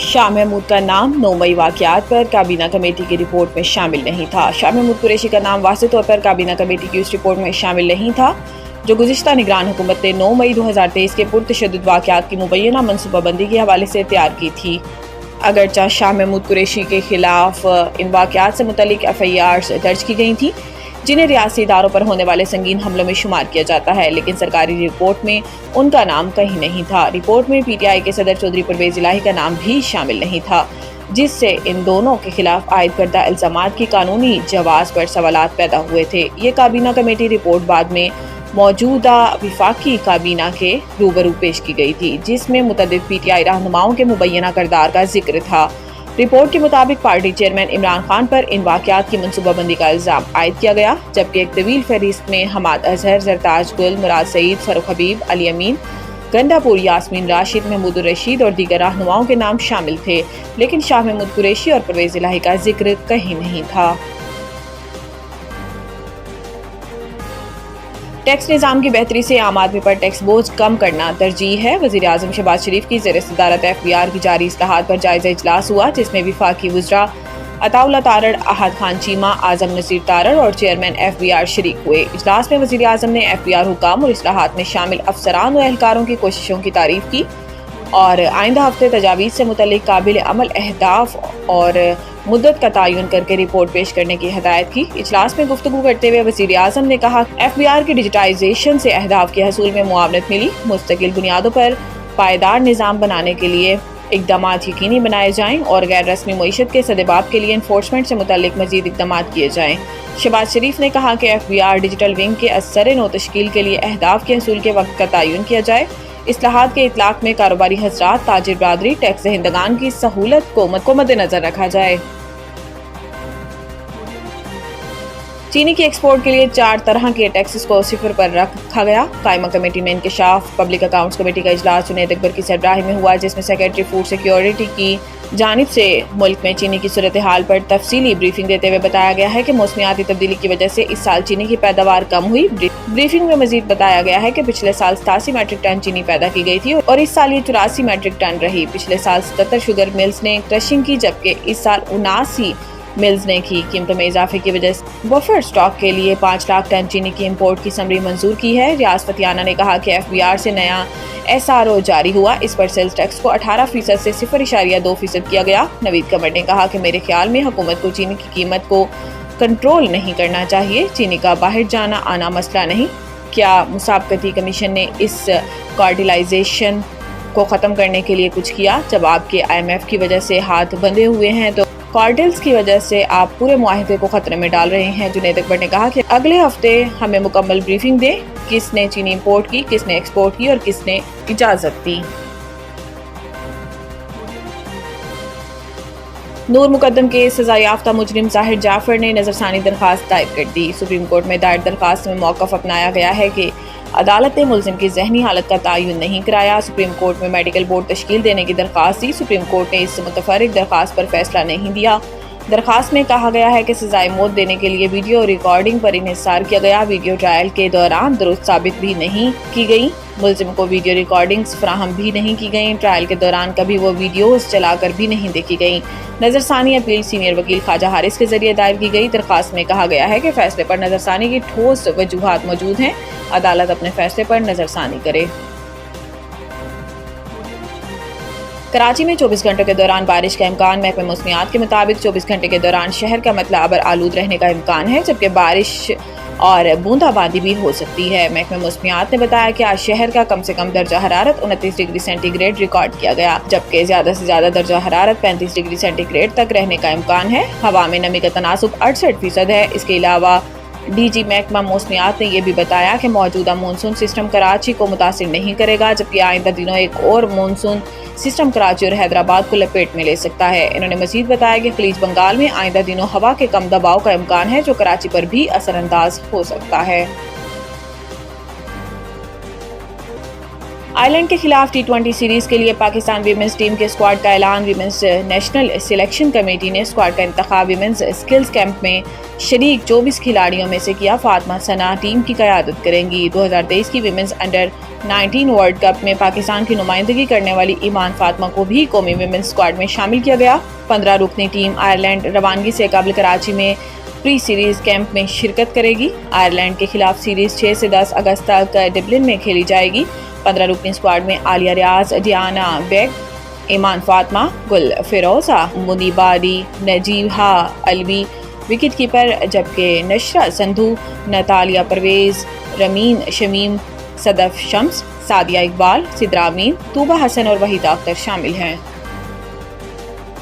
شاہ محمود کا نام 9 مئی واقعات پر کابینہ کمیٹی کی رپورٹ میں شامل نہیں تھا۔ شاہ محمود قریشی کا نام واضح طور پر کابینہ کمیٹی کی اس رپورٹ میں شامل نہیں تھا جو گزشتہ نگران حکومت نے 9 مئی 2023 کے پرتشدد واقعات کی مبینہ منصوبہ بندی کے حوالے سے تیار کی تھی۔ اگرچہ شاہ محمود قریشی کے خلاف ان واقعات سے متعلق FIRs درج کی گئی تھیں جنہیں ریاستی اداروں پر ہونے والے سنگین حملوں میں شمار کیا جاتا ہے، لیکن سرکاری رپورٹ میں ان کا نام کہیں نہیں تھا۔ رپورٹ میں PTI کے صدر چودھری پرویز الہی کا نام بھی شامل نہیں تھا، جس سے ان دونوں کے خلاف عائد کردہ الزامات کی قانونی جواز پر سوالات پیدا ہوئے تھے۔ یہ کابینہ کمیٹی رپورٹ بعد میں موجودہ وفاقی کابینہ کے روبرو پیش کی گئی تھی، جس میں متعدد PTI رہنماؤں کے مبینہ کردار کا ذکر تھا۔ رپورٹ کے مطابق پارٹی چیئرمین عمران خان پر ان واقعات کی منصوبہ بندی کا الزام عائد کیا گیا، جبکہ ایک طویل فہرست میں حماد اظہر، زرتاج گل، مراد سعید، فاروق حبیب، علی امین، گنڈا پور یاسمین راشد، محمود الرشید اور دیگر رہنماؤں کے نام شامل تھے، لیکن شاہ محمود قریشی اور پرویز الہی کا ذکر کہیں نہیں تھا۔ ٹیکس نظام کی بہتری سے عام آدمی پر ٹیکس بوجھ کم کرنا ترجیح ہے۔ وزیر اعظم شہباز شریف کی زیر صدارت FBR کی جاری اصلاحات پر جائزہ اجلاس ہوا، جس میں وفاقی وزراء عطا اللہ تارڑ، احد خان چیمہ، اعظم نصیر تارڑ اور چیئرمین FBR شریک ہوئے۔ اجلاس میں وزیر اعظم نے FBR حکام اور اصلاحات میں شامل افسران و اہلکاروں کی کوششوں کی تعریف کی اور آئندہ ہفتے تجاویز سے متعلق قابل عمل اہداف اور مدت کا تعین کر کے رپورٹ پیش کرنے کی ہدایت کی۔ اجلاس میں گفتگو کرتے ہوئے وزیر اعظم نے کہا کہ FBR کی ڈیجیٹائزیشن سے اہداف کے حصول میں معاونت ملی، مستقل بنیادوں پر پائیدار نظام بنانے کے لیے اقدامات یقینی بنائے جائیں اور غیر رسمی معیشت کے سدباب کے لیے انفورسمنٹ سے متعلق مزید اقدامات کیے جائیں۔ شہباز شریف نے کہا کہ FBR ڈیجیٹل ونگ کے اثر نو تشکیل کے لیے اہداف کے حصول کے وقت کا تعین کیا جائے۔ اصلاحات کے اطلاق میں کاروباری حضرات، تاجر برادری، ٹیکس دہندگان کی سہولت کو مد نظر رکھا جائے۔ چینی کی ایکسپورٹ کے لیے 4 طرح کے ٹیکسز کو 0 پر رکھا گیا۔ قائمہ کمیٹی میں انکشاف پبلک اکاؤنٹس کمیٹی کا اجلاس جنید اکبر کی سربراہی میں ہوا، جس میں سیکریٹری فوڈ سیکیورٹی کی جانب سے ملک میں چینی کی صورتحال پر تفصیلی بریفنگ دیتے ہوئے بتایا گیا ہے کہ موسمیاتی تبدیلی کی وجہ سے اس سال چینی کی پیداوار کم ہوئی۔ بریفنگ میں مزید بتایا گیا ہے کہ پچھلے سال 87 میٹرک ٹن چینی پیدا کی گئی تھی اور اس سال یہ 84 میٹرک ٹن رہی۔ پچھلے سال 77 شوگر ملز نے کرشنگ کی، جبکہ اس سال 79 ملز نے کی۔ قیمتوں میں اضافے کی وجہ سے بفر سٹاک کے لیے 5 لاکھ ٹن چینی کی امپورٹ کی سمری منظور کی ہے۔ ریاض فتیانہ نے کہا کہ FBR سے نیا SRO جاری ہوا، اس پر سیلز ٹیکس کو 18% سے 0.2% کیا گیا۔ نوید قمر نے کہا کہ میرے خیال میں حکومت کو چینی کی قیمت کو کنٹرول نہیں کرنا چاہیے۔ چینی کا باہر جانا آنا مسئلہ نہیں۔ کیا مسابقتی کمیشن نے اس کارٹلائزیشن کو ختم کرنے کے لیے کچھ کیا؟ جب آپ کے IMF کی وجہ سے ہاتھ بندھے ہوئے ہیں تو کارٹلز کی وجہ سے آپ پورے معاہدے کو خطرے میں ڈال رہے ہیں۔ جنید اکبر نے کہا کہ اگلے ہفتے ہمیں مکمل بریفنگ دیں، کس نے چینی امپورٹ کی، کس نے ایکسپورٹ کی اور کس نے اجازت دی۔ نور مقدم کے سزا یافتہ مجرم ظاہر جعفر نے نظرثانی درخواست دائر کر دی۔ سپریم کورٹ میں دائر درخواست میں موقف اپنایا گیا ہے کہ عدالت نے ملزم کی ذہنی حالت کا تعین نہیں کرایا۔ سپریم کورٹ میں میڈیکل بورڈ تشکیل دینے کی درخواست دی۔ سپریم کورٹ نے اس متفرق درخواست پر فیصلہ نہیں دیا۔ درخواست میں کہا گیا ہے کہ سزائے موت دینے کے لیے ویڈیو ریکارڈنگ پر انحصار کیا گیا۔ ویڈیو ٹرائل کے دوران درست ثابت بھی نہیں کی گئی۔ ملزم کو ویڈیو ریکارڈنگز فراہم بھی نہیں کی گئیں۔ ٹرائل کے دوران کبھی وہ ویڈیوز چلا کر بھی نہیں دیکھی گئیں۔ نظرثانی اپیل سینئر وکیل خواجہ حارث کے ذریعے دائر کی گئی۔ درخواست میں کہا گیا ہے کہ فیصلے پر نظرثانی کی ٹھوس وجوہات موجود ہیں، عدالت اپنے فیصلے پر نظرثانی کرے۔ کراچی میں 24 گھنٹوں کے دوران بارش کا امکان۔ محکمہ موسمیات کے مطابق 24 گھنٹے کے دوران شہر کا مطلع ابر آلود رہنے کا امکان ہے، جبکہ بارش اور بوندا باندی بھی ہو سکتی ہے۔ محکمہ موسمیات نے بتایا کہ آج شہر کا کم سے کم درجہ حرارت 29 ڈگری سینٹی گریڈ ریکارڈ کیا گیا، جبکہ زیادہ سے زیادہ درجہ حرارت 35 ڈگری سینٹی گریڈ تک رہنے کا امکان ہے۔ ہوا میں نمی کا تناسب 68% ہے۔ اس کے علاوہ DG محکمہ موسمیات نے یہ بھی بتایا کہ موجودہ مونسون سسٹم کراچی کو متاثر نہیں کرے گا، جبکہ آئندہ دنوں ایک اور مونسون سسٹم کراچی اور حیدرآباد کو لپیٹ میں لے سکتا ہے۔ انہوں نے مزید بتایا کہ خلیج بنگال میں آئندہ دنوں ہوا کے کم دباؤ کا امکان ہے، جو کراچی پر بھی اثر انداز ہو سکتا ہے۔ آئرلینڈ کے خلاف ٹی20 سیریز کے لیے پاکستان ویمنز ٹیم کے اسکواڈ کا اعلان۔ ویمنز نیشنل سلیکشن کمیٹی نے اسکواڈ کا انتخاب ویمنز اسکلز کیمپ میں شریک 24 کھلاڑیوں میں سے کیا۔ فاطمہ ثنا ٹیم کی قیادت کریں گی۔ 2023 کی ویمنز انڈر 19 ورلڈ کپ میں پاکستان کی نمائندگی کرنے والی ایمان فاطمہ کو بھی قومی ویمنز اسکواڈ میں شامل کیا گیا۔ 15 رکنی ٹیم آئرلینڈ روانگی سے قبل کراچی میں پری سیریز کیمپ میں شرکت کرے گی۔ آئرلینڈ کے خلاف سیریز 6 سے 10 اگست تک ڈبلن میں کھیلی جائے گی۔ 15 رکنی اسکواڈ میں عالیہ ریاض، ڈیانا بیگ، ایمان فاطمہ، گل فیروزہ، منیبہ علی، نجیبہ علوی وکٹ کیپر، جبکہ نشرہ سندھو، نتالیہ پرویز، رمین شمیم، صدف شمس، سعدیہ اقبال، سدرا امین، طوبہ حسن اور وحیدہ اختر شامل ہیں۔